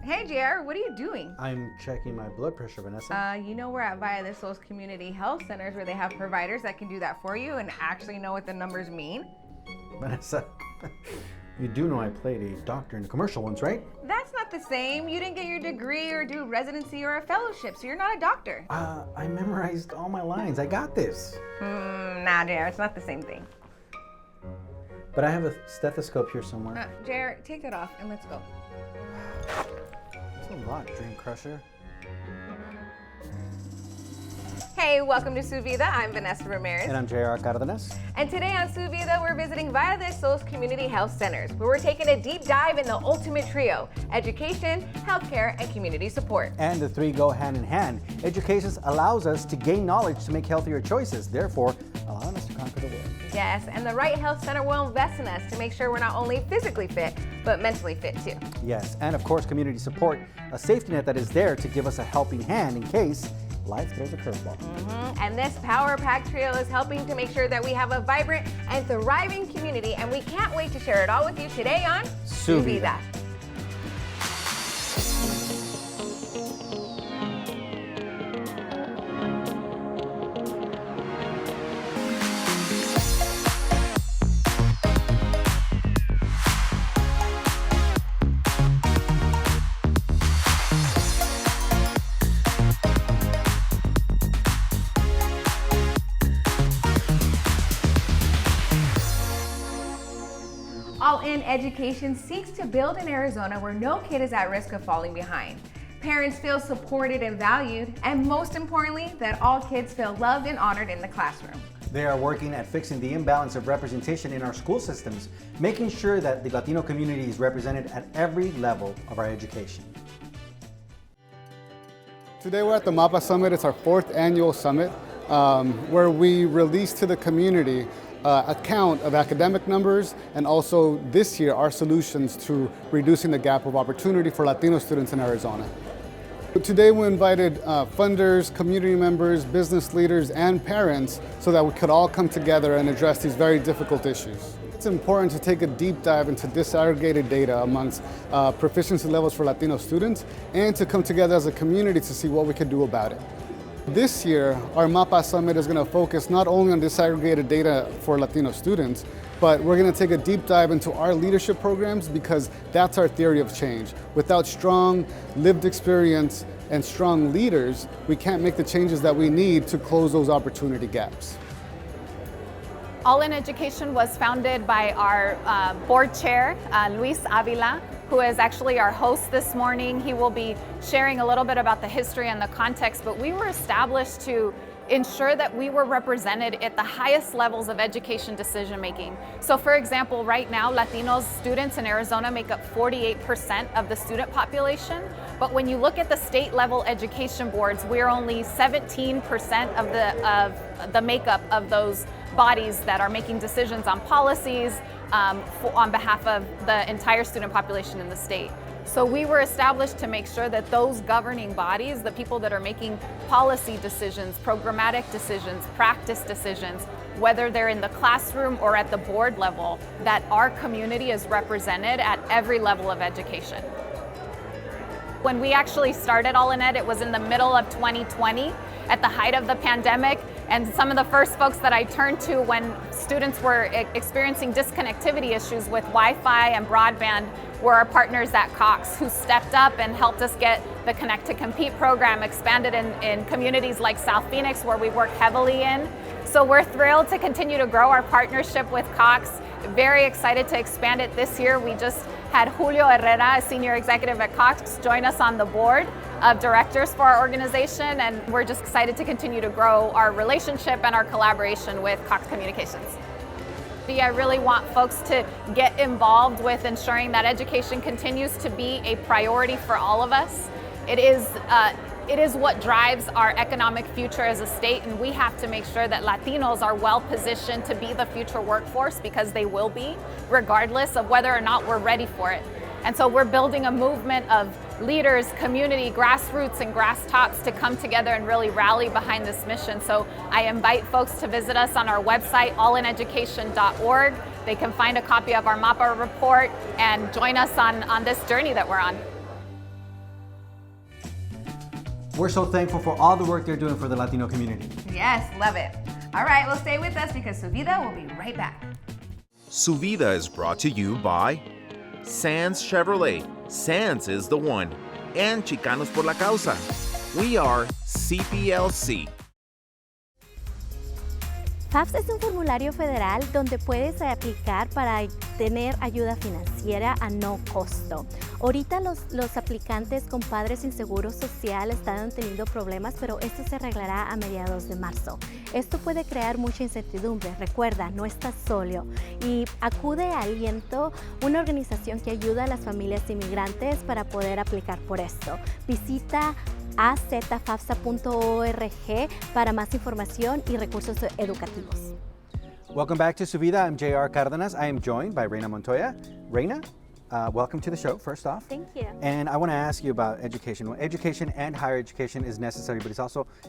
Hey, JR, what are you doing? I'm checking my blood pressure, Vanessa. You know we're at Valle Del Sol's community health centers where they have providers that can do that for you and actually know what the numbers mean. Vanessa, you do know I played a doctor in the commercial ones, right? That's not the same. You didn't get your degree or do residency or a fellowship, so you're not a doctor. I memorized all my lines. I got this. Nah, JR, it's not the same thing. But I have a stethoscope here somewhere. JR, take that off and let's go. That's a lot, Dream Crusher. Hey, welcome to Su Vida. I'm Vanessa Ramirez. And I'm JR Cardenas. And today on Su Vida, we're visiting Valle Del Sol's community health centers, where we're taking a deep dive in the ultimate trio: education, healthcare, and community support. And the three go hand in hand. Education allows us to gain knowledge to make healthier choices, therefore allowing us to conquer the world. Yes, and the right health center will invest in us to make sure we're not only physically fit, but mentally fit too. Yes, and of course community support, a safety net that is there to give us a helping hand in case life throws a curveball. And this Power Pack Trio is helping to make sure that we have a vibrant and thriving community, and we can't wait to share it all with you today on Su Vida. All In Education seeks to build an Arizona where no kid is at risk of falling behind. Parents feel supported and valued, and most importantly, that all kids feel loved and honored in the classroom. They are working at fixing the imbalance of representation in our school systems, making sure that the Latino community is represented at every level of our education. Today we're at the MAPA Summit. It's our 4th annual summit where we release to the community a count of academic numbers and also this year our solutions to reducing the gap of opportunity for Latino students in Arizona. Today we invited funders, community members, business leaders, and parents so that we could all come together and address these very difficult issues. It's important to take a deep dive into disaggregated data amongst proficiency levels for Latino students and to come together as a community to see what we can do about it. This year, our MAPA Summit is going to focus not only on disaggregated data for Latino students, but we're going to take a deep dive into our leadership programs because that's our theory of change. Without strong lived experience and strong leaders, we can't make the changes that we need to close those opportunity gaps. All In Education was founded by our board chair, Luis Avila, who is actually our host this morning. He will be sharing a little bit about the history and the context, but we were established to ensure that we were represented at the highest levels of education decision making. So for example, right now, Latino students in Arizona make up 48% of the student population, but when you look at the state level education boards, we're only 17% of the makeup of those bodies that are making decisions on policies on behalf of the entire student population in the state. So we were established to make sure that those governing bodies, the people that are making policy decisions, programmatic decisions, practice decisions, whether they're in the classroom or at the board level, that our community is represented at every level of education. When we actually started All In Ed, it was in the middle of 2020, at the height of the pandemic, and some of the first folks that I turned to when students were experiencing disconnectivity issues with Wi-Fi and broadband were our partners at Cox, who stepped up and helped us get the Connect to Compete program expanded in communities like South Phoenix, where we work heavily in. So we're thrilled to continue to grow our partnership with Cox. Very excited to expand it this year. We just had Julio Herrera, a senior executive at Cox, join us on the board of directors for our organization, and we're just excited to continue to grow our relationship and our collaboration with Cox Communications. I really want folks to get involved with ensuring that education continues to be a priority for all of us. It is what drives our economic future as a state, and we have to make sure that Latinos are well positioned to be the future workforce, because they will be, regardless of whether or not we're ready for it. And so we're building a movement of leaders, community, grassroots, and grass tops to come together and really rally behind this mission. So I invite folks to visit us on our website, allineducation.org. They can find a copy of our MAPA report and join us on this journey that we're on. We're so thankful for all the work they're doing for the Latino community. Yes, love it. All right, well, stay with us because Su Vida will be right back. Su Vida is brought to you by Sands Chevrolet. Sands is the one. And Chicanos por la Causa. We are CPLC. FAFSA es un formulario federal donde puedes aplicar para tener ayuda financiera a no costo. Ahorita los aplicantes con padres sin seguro social están teniendo problemas, pero esto se arreglará a mediados de marzo. Esto puede crear mucha incertidumbre. Recuerda, no estás solo. Y acude a Aliento, una organización que ayuda a las familias inmigrantes para poder aplicar por esto. Visita azfafsa.org para más información y recursos educativos. Welcome back to Su Vida. I'm J.R. Cardenas. I am joined by Reina Montoya. Reina, welcome to the show, first off. Thank you. And I want to ask you about education. Well, education and higher education is necessary, but it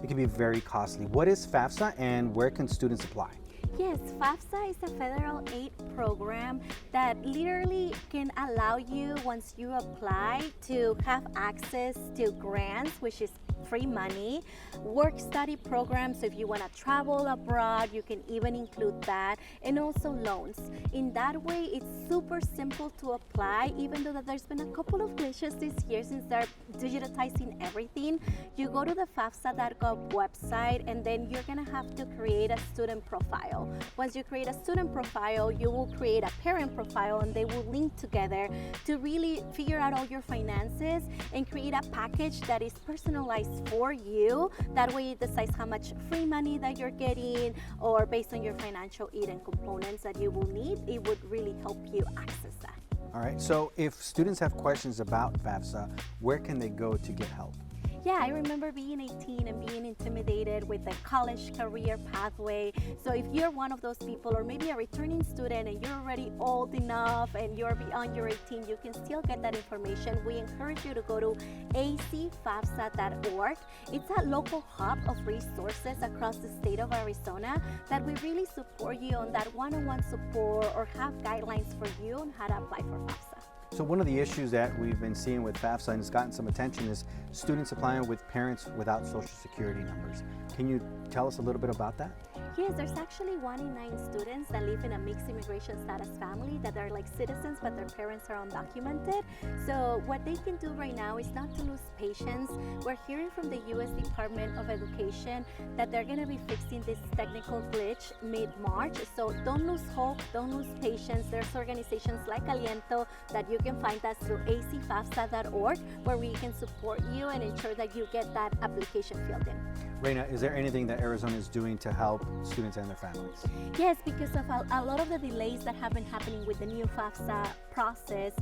can be very costly. What is FAFSA and where can students apply? Yes, FAFSA is a federal aid program that literally can allow you, once you apply, to have access to grants, which is free money, work-study programs, so if you want to travel abroad, you can even include that, and also loans. In that way, it's super simple to apply, even though that there's been a couple of glitches this year since they're digitizing everything. You go to the FAFSA.gov website, and then you're going to have to create a student profile. Once you create a student profile, you will create a parent profile, and they will link together to really figure out all your finances and create a package that is personalized for you. That way it decides how much free money that you're getting, or based on your financial aid and components that you will need, it would really help you access that. All right, so if students have questions about FAFSA, where can they go to get help? Yeah, I remember being 18 and being intimidated with the college career pathway. So if you're one of those people, or maybe a returning student and you're already old enough and you're beyond your 18, you can still get that information. We encourage you to go to acfafsa.org. It's a local hub of resources across the state of Arizona that will really support you on that one-on-one support, or have guidelines for you on how to apply for FAFSA. So one of the issues that we've been seeing with FAFSA, and it's gotten some attention, is students applying with parents without social security numbers. Can you tell us a little bit about that? Yes, there's actually 1 in 9 students that live in a mixed immigration status family that are like citizens, but their parents are undocumented. So what they can do right now is not to lose patience. We're hearing from the U.S. Department of Education that they're going to be fixing this technical glitch mid-March. So don't lose hope, don't lose patience. There's organizations like Aliento that you can find us through acfafsa.org, where we can support you and ensure that you get that application filled in. Reina, is there anything that Arizona is doing to help students and their families? Yes, because of a lot of the delays that have been happening with the new FAFSA process,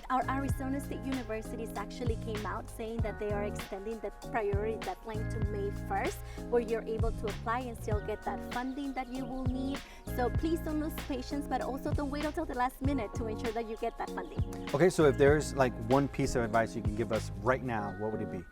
our Arizona State Universities actually came out saying that they are extending the priority deadline to May 1st, where you're able to apply and still get that funding that you will need. So please don't lose patience, but also don't wait until the last minute to ensure that you get that funding. Okay, so if there's like one piece of advice you can give us right now, what would it be?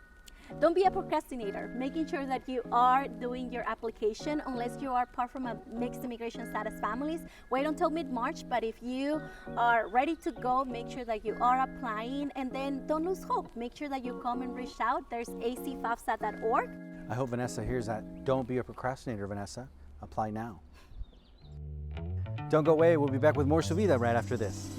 Don't be a procrastinator, making sure that you are doing your application unless you are part from a mixed immigration status families. Wait until mid-March, but if you are ready to go, make sure that you are applying, and then don't lose hope. Make sure that you come and reach out. There's acfafsa.org. I hope Vanessa hears that. Don't be a procrastinator, Vanessa. Apply now. Don't go away. We'll be back with more Su Vida right after this.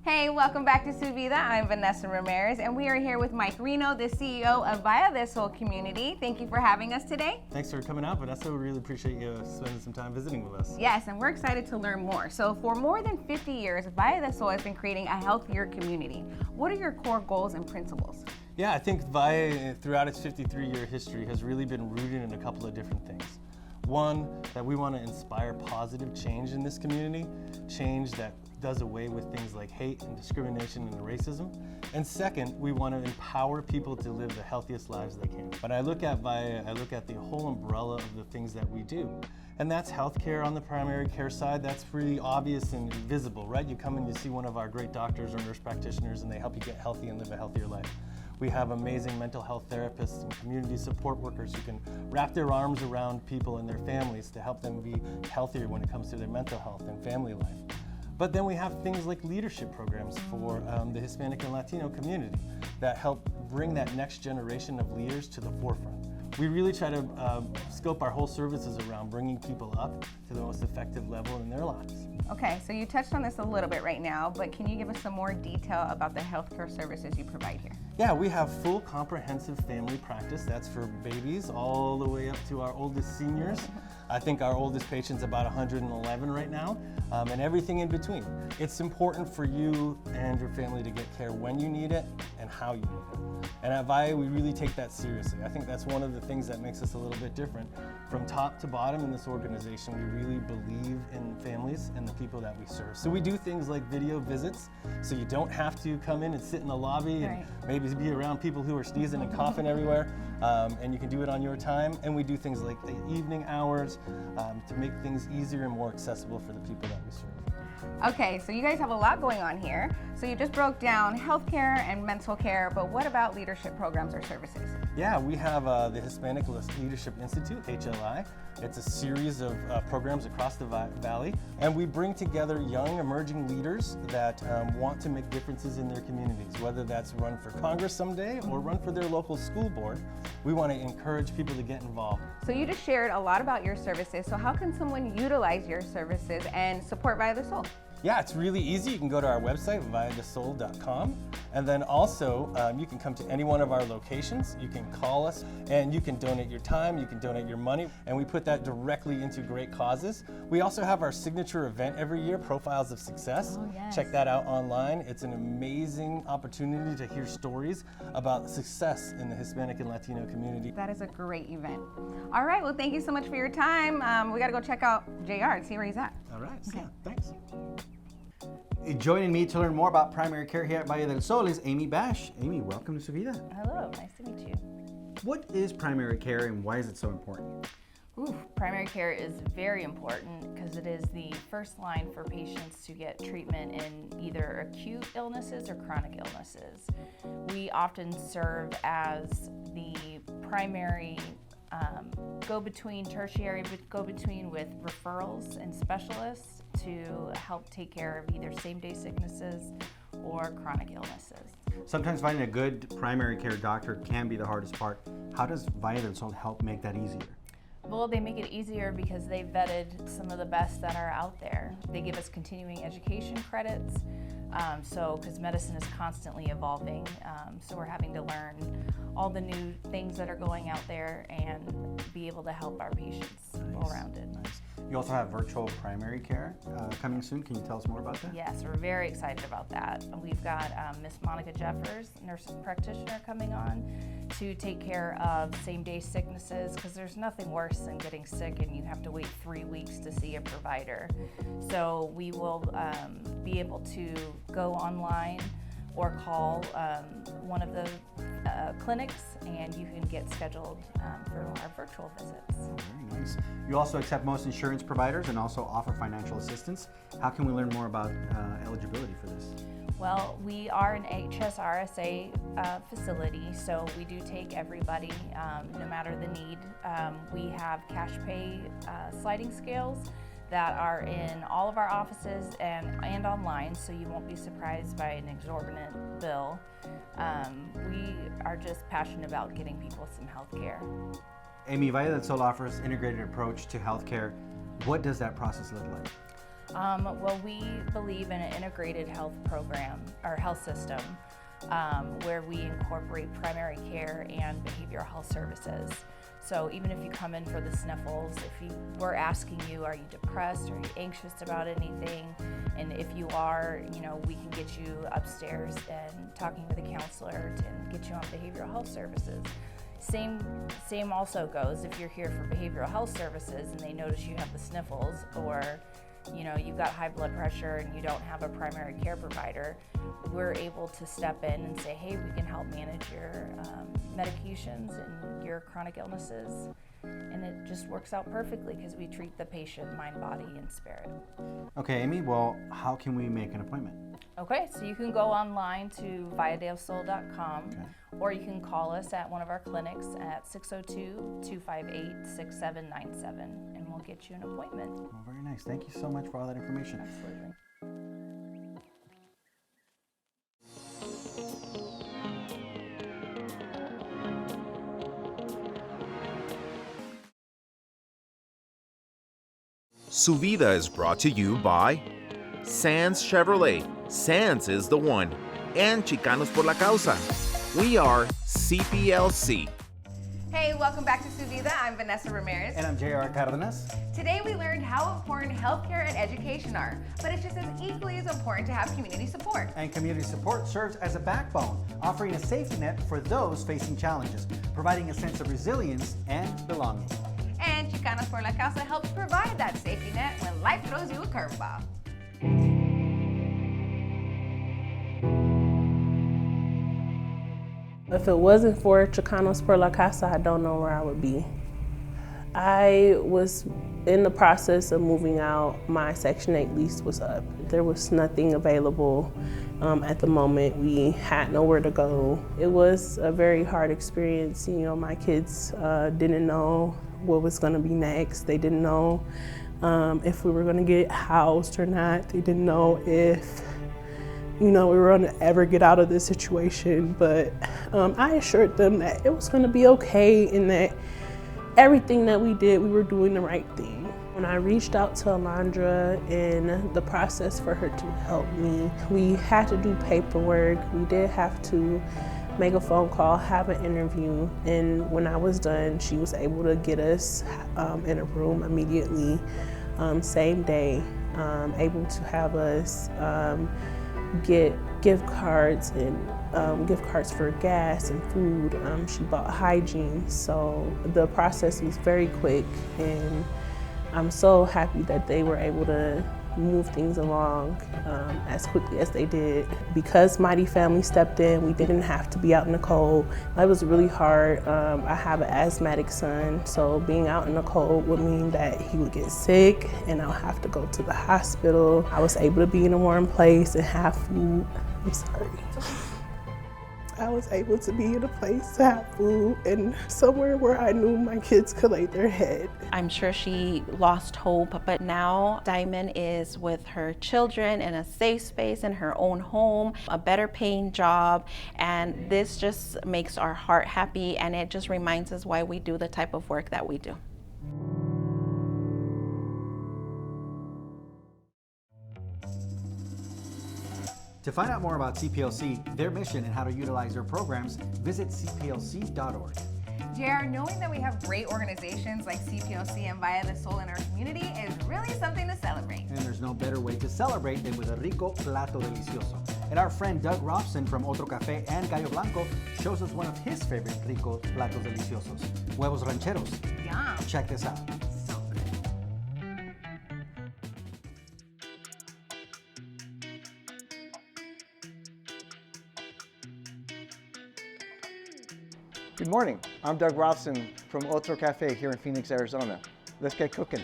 Hey, welcome back to Su Vida. I'm Vanessa Ramirez, and we are here with Mike Reno, the CEO of Valle Del Sol community. Thank you for having us today. Thanks for coming out, Vanessa. We really appreciate you spending some time visiting with us. Yes, and we're excited to learn more. So for more than 50 years, Valle Del Sol has been creating a healthier community. What are your core goals and principles? Yeah, I think Valle, throughout its 53-year history, has really been rooted in a couple of different things. One, that we want to inspire positive change in this community, change that does away with things like hate and discrimination and racism. And second, we want to empower people to live the healthiest lives they can. When I look at Valle, I look at the whole umbrella of the things that we do. And that's healthcare on the primary care side. That's pretty obvious and visible, right? You come and you see one of our great doctors or nurse practitioners and they help you get healthy and live a healthier life. We have amazing mental health therapists and community support workers who can wrap their arms around people and their families to help them be healthier when it comes to their mental health and family life. But then we have things like leadership programs for the Hispanic and Latino community that help bring that next generation of leaders to the forefront. We really try to scope our whole services around bringing people up to the most effective level in their lives. Okay, so you touched on this a little bit right now, but can you give us some more detail about the healthcare services you provide here? Yeah, we have full comprehensive family practice. That's for babies all the way up to our oldest seniors. I think our oldest patient's about 111 right now, and everything in between. It's important for you and your family to get care when you need it and how you need it. And at Valle, we really take that seriously. I think that's one of the things that makes us a little bit different. From top to bottom in this organization, we really believe in families and the people that we serve. So we do things like video visits, so you don't have to come in and sit in the lobby and maybe be around people who are sneezing and coughing everywhere, and you can do it on your time. And we do things like the evening hours to make things easier and more accessible for the people that we serve. Okay, so you guys have a lot going on here. So you just broke down healthcare and mental care, but what about leadership programs or services? Yeah, we have the Hispanic Leadership Institute, HLI. It's a series of programs across the Valley, and we bring together young emerging leaders that want to make differences in their communities, whether that's run for Congress someday or run for their local school board. We want to encourage people to get involved. So you just shared a lot about your services, so how can someone utilize your services and support Valle Del Sol? Yeah, it's really easy. You can go to our website, valledelsol.com, and then also you can come to any one of our locations. You can call us, and you can donate your time, you can donate your money, and we put that directly into great causes. We also have our signature event every year, Profiles of Success. Oh, yes. Check that out online. It's an amazing opportunity to hear stories about success in the Hispanic and Latino community. That is a great event. All right, well, thank you so much for your time. We got to go check out JR and see where he's at. All right, Okay. yeah, thanks. Joining me to learn more about primary care here at Valle del Sol is Amy Bash. Amy, welcome to Su Vida. Hello, nice to meet you. What is primary care and why is it so important? Primary care is very important because it is the first line for patients to get treatment in either acute illnesses or chronic illnesses. We often serve as the primary go-between, tertiary go-between with referrals and specialists to help take care of either same-day sicknesses or chronic illnesses. Sometimes finding a good primary care doctor can be the hardest part. How does Valle del Sol help make that easier? Well, they make it easier because they vetted some of the best that are out there. They give us continuing education credits, because medicine is constantly evolving, so we're having to learn all the new things that are going out there and be able to help our patients well-rounded. Nice. You also have virtual primary care coming soon. Can you tell us more about that? Yes, we're very excited about that. We've got Miss Monica Jeffers, nurse practitioner, coming on to take care of same-day sicknesses, because there's nothing worse than getting sick and you have to wait 3 weeks to see a provider. So we will be able to go online or call one of the clinics, and you can get scheduled for our virtual visits. Very nice. You also accept most insurance providers and also offer financial assistance. How can we learn more about eligibility for this? Well, we are an HSRSA facility, so we do take everybody, no matter the need. We have cash pay sliding scales that are in all of our offices and online, so you won't be surprised by an exorbitant bill. We are just passionate about getting people some health care. Amy, Valle del Sol offers integrated approach to healthcare. What does that process look like? Well, we believe in an integrated health program or health system where we incorporate primary care and behavioral health services. So even if you come in for the sniffles, we're asking you, are you depressed? Are you anxious about anything? And if you are, we can get you upstairs and talking with a counselor to get you on behavioral health services. Same also goes if you're here for behavioral health services and they notice you have the sniffles, or you've got high blood pressure and you don't have a primary care provider, we're able to step in and say, hey, we can help manage your medications and your chronic illnesses. And just works out perfectly because we treat the patient mind, body, and spirit. Okay, Amy, well, how can we make an appointment? Okay, so you can go online to valledelsol.com, or you can call us at one of our clinics at 602-258-6797, and we'll get you an appointment. Well, very nice. Thank you so much for all that information. Absolutely. Su Vida is brought to you by Sands Chevrolet. Sands is the one. And Chicanos por la Causa. We are CPLC. Hey, welcome back to Su Vida. I'm Vanessa Ramirez. And I'm J.R. Cardenas. Today we learned how important healthcare and education are, but it's just as equally as important to have community support. And community support serves as a backbone, offering a safety net for those facing challenges, providing a sense of resilience and belonging. And Chicanos por la Causa helps provide that safety net when life throws you a curveball. If it wasn't for Chicanos por la Casa, I don't know where I would be. I was in the process of moving out. My Section 8 lease was up. There was nothing available at the moment. We had nowhere to go. It was a very hard experience. You know, my kids didn't know what was gonna be next. They didn't know if we were gonna get housed or not. They didn't know if, you know, we were gonna ever get out of this situation, but I assured them that it was gonna be okay and that everything that we did, we were doing the right thing. When I reached out to Alondra in the process for her to help me, we had to do paperwork. We did have to make a phone call, have an interview, and when I was done, she was able to get us in a room immediately, same day, able to have us get gift cards and gift cards for gas and food. She bought hygiene, so the process was very quick, and I'm so happy that they were able to move things along as quickly as they did. Because Mighty Family stepped in, we didn't have to be out in the cold. It was really hard. I have an asthmatic son, so being out in the cold would mean that he would get sick and I'll have to go to the hospital. I was able to be in a warm place and have food. I'm sorry. I was able to be in a place to have food and somewhere where I knew my kids could lay their head. I'm sure she lost hope, but now Diamond is with her children in a safe space in her own home, a better paying job, and this just makes our heart happy, and it just reminds us why we do the type of work that we do. To find out more about CPLC, their mission, and how to utilize their programs, visit cplc.org. JR, knowing that we have great organizations like CPLC and Valle Del Sol in our community is really something to celebrate. And there's no better way to celebrate than with a rico plato delicioso. And our friend Doug Robson from Otro Café and Gallo Blanco shows us one of his favorite rico platos deliciosos, huevos rancheros. Yum. Check this out. So good. Good morning, I'm Doug Robson from Otro Café here in Phoenix, Arizona. Let's get cooking.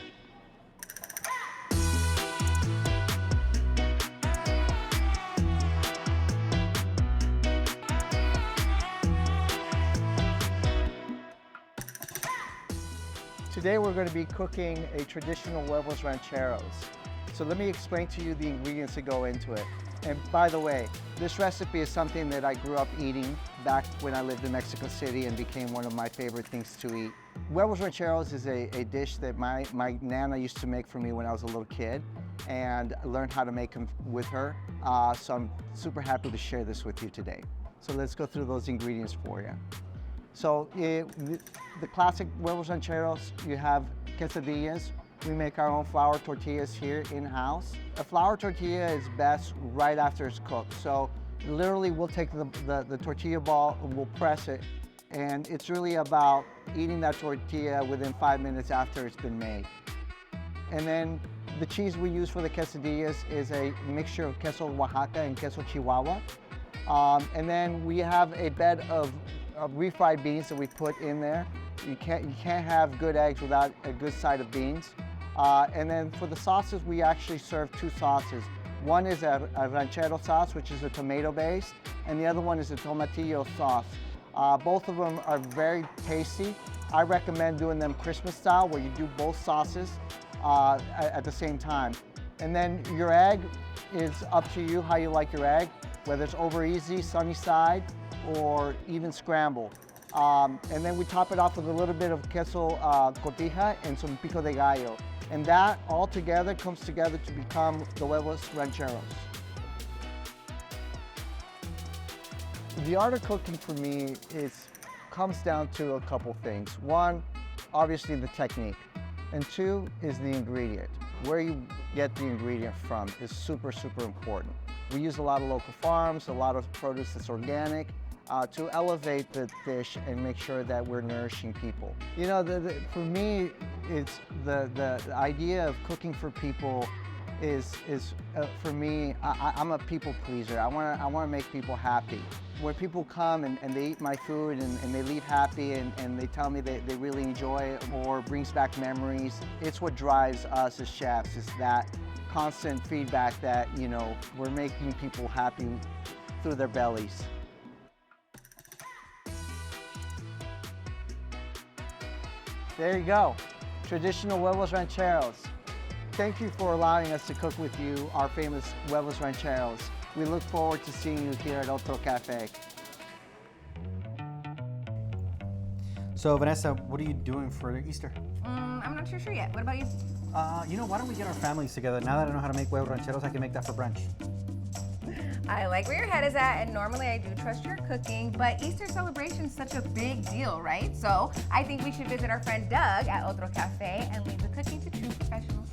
Today we're going to be cooking a traditional huevos rancheros. So let me explain to you the ingredients that go into it. And by the way, this recipe is something that I grew up eating back when I lived in Mexico City and became one of my favorite things to eat. Huevos rancheros is a dish that my Nana used to make for me when I was a little kid, and I learned how to make them with her. So I'm super happy to share this with you today. So let's go through those ingredients for you. So the classic huevos rancheros, you have quesadillas. We make our own flour tortillas here in-house. A flour tortilla is best right after it's cooked. So literally we'll take the tortilla ball and we'll press it. And it's really about eating that tortilla within 5 minutes after it's been made. And then the cheese we use for the quesadillas is a mixture of queso Oaxaca and queso Chihuahua. And then we have a bed of refried beans that we put in there. You can't have good eggs without a good side of beans. And then for the sauces, we actually serve two sauces. One is a ranchero sauce, which is a tomato base, and the other one is a tomatillo sauce. Both of them are very tasty. I recommend doing them Christmas style, where you do both sauces at the same time. And then your egg is up to you how you like your egg, whether it's over easy, sunny side, or even scrambled. And then we top it off with a little bit of queso cotija and some pico de gallo. And that all together comes together to become the huevos rancheros. The art of cooking for me comes down to a couple things. One, obviously the technique. And two is the ingredient. Where you get the ingredient from is super, super important. We use a lot of local farms, a lot of produce that's organic, to elevate the dish and make sure that we're nourishing people. You know, for me, it's the idea of cooking for people is for me, I'm a people pleaser. I want to make people happy. Where people come and they eat my food and they leave happy and they tell me they really enjoy it or brings back memories, it's what drives us as chefs, is that constant feedback that, you know, we're making people happy through their bellies. There you go, traditional huevos rancheros. Thank you for allowing us to cook with you our famous huevos rancheros. We look forward to seeing you here at Otro Cafe. So Vanessa, what are you doing for Easter? I'm not sure yet. What about you? You know, why don't we get our families together? Now that I know how to make huevos rancheros, I can make that for brunch. I like where your head is at, and normally I do trust your cooking, but Easter celebration is such a big deal, right? So I think we should visit our friend Doug at Otro Cafe and leave the cooking to true professionals.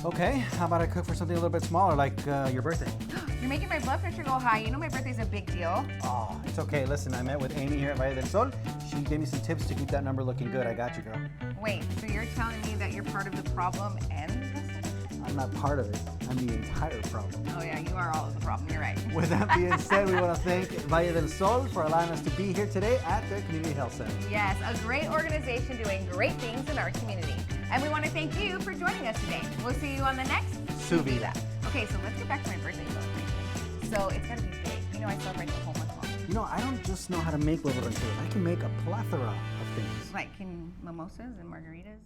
Okay, how about I cook for something a little bit smaller, like your birthday? You're making my blood pressure go high. You know my birthday's a big deal. Oh, it's okay. Listen, I met with Amy here at Valle Del Sol. She gave me some tips to keep that number looking good. I got you, girl. Wait, so you're telling me that you're part of the problem and the solution? I'm not part of it. I'm the entire problem. Oh yeah, you are all of the problem. You're right. With that being said, we want to thank Valle del Sol for allowing us to be here today at their Community Health Center. Yes, a great organization doing great things in our community. And we want to thank you for joining us today. We'll see you on the next Su Vida. Okay, so let's get back to my birthday celebration. So it's got to be big. You know I celebrate the whole month long. You know, I don't just know how to make huevos rancheros. I can make a plethora of things. Like mimosas and margaritas.